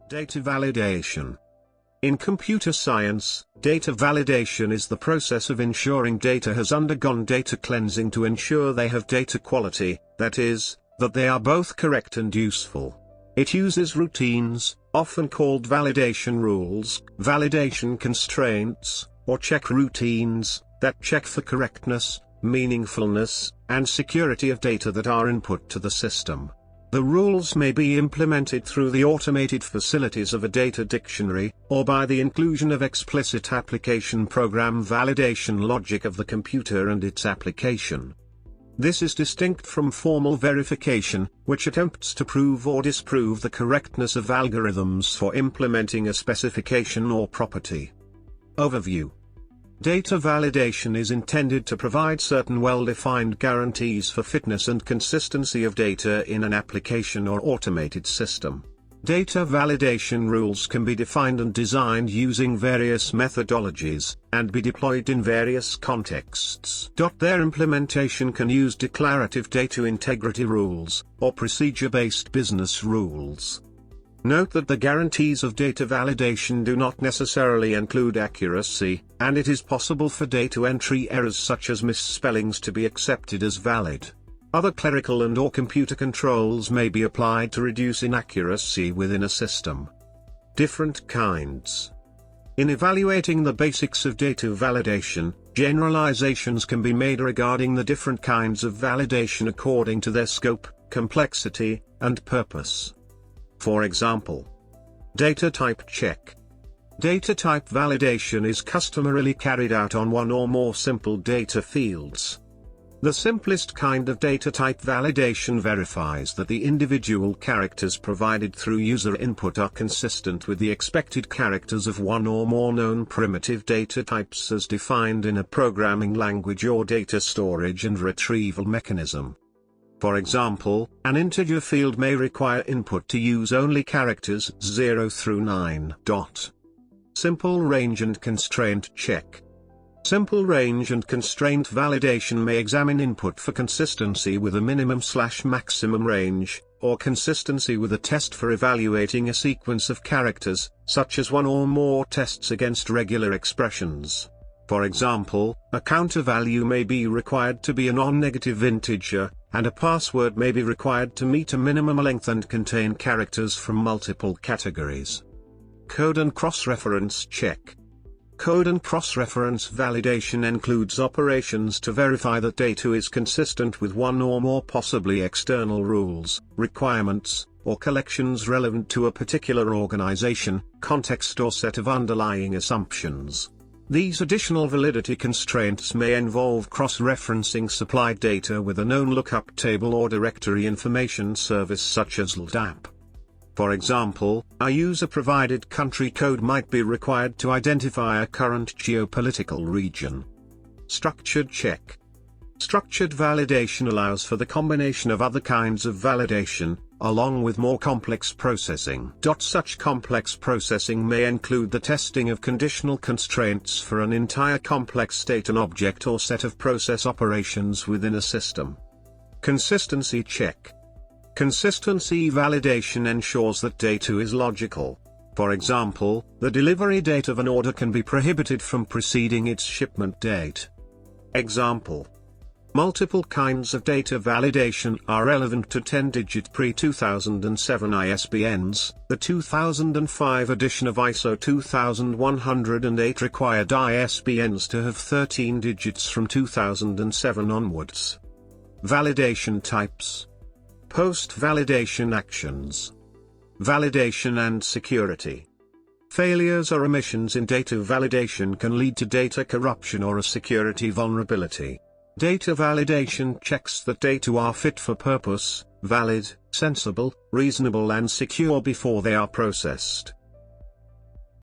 Data validation. In computer science, data validation is the process of ensuring data has undergone data cleansing to ensure they have data quality, that is, that they are both correct and useful. It uses routines, often called validation rules, validation constraints, or check routines, that check for correctness, meaningfulness, and security of data that are input to the system. The rules may be implemented through the automated facilities of a data dictionary, or by the inclusion of explicit application program validation logic of the computer and its application. This is distinct from formal verification, which attempts to prove or disprove the correctness of algorithms for implementing a specification or property. Overview. Data validation is intended to provide certain well-defined guarantees for fitness and consistency of data in an application or automated system. Data validation rules can be defined and designed using various methodologies, and be deployed in various contexts. Their implementation can use declarative data integrity rules, or procedure-based business rules. Note that the guarantees of data validation do not necessarily include accuracy, and it is possible for data entry errors such as misspellings to be accepted as valid. Other clerical and/or computer controls may be applied to reduce inaccuracy within a system. Different kinds. In evaluating the basics of data validation, generalizations can be made regarding the different kinds of validation according to their scope, complexity, and purpose. For example, data type check. Data type validation is customarily carried out on one or more simple data fields. The simplest kind of data type validation verifies that the individual characters provided through user input are consistent with the expected characters of one or more known primitive data types as defined in a programming language or data storage and retrieval mechanism. For example, an integer field may require input to use only characters 0 through 9. Simple range and constraint check. Simple range and constraint validation may examine input for consistency with a minimum/maximum range, or consistency with a test for evaluating a sequence of characters, such as one or more tests against regular expressions. For example, a counter value may be required to be a non-negative integer, and a password may be required to meet a minimum length and contain characters from multiple categories. Code and cross-reference check. Code and cross-reference validation includes operations to verify that data is consistent with one or more possibly external rules, requirements, or collections relevant to a particular organization, context or set of underlying assumptions. These additional validity constraints may involve cross-referencing supplied data with a known lookup table or directory information service such as LDAP. For example, a user-provided country code might be required to identify a current geopolitical region. Structured check. Structured validation allows for the combination of other kinds of validation, along with more complex processing. Such complex processing may include the testing of conditional constraints for an entire complex state and object or set of process operations within a system. Consistency check. Consistency validation ensures that data is logical. For example, the delivery date of an order can be prohibited from preceding its shipment date. Example. Multiple kinds of data validation are relevant to 10-digit pre-2007 ISBNs. The 2005 edition of ISO 2108 required ISBNs to have 13 digits from 2007 onwards. Validation types. Post-validation actions. Validation and security. Failures or omissions in data validation can lead to data corruption or a security vulnerability. Data validation checks that data are fit for purpose, valid, sensible, reasonable and secure before they are processed.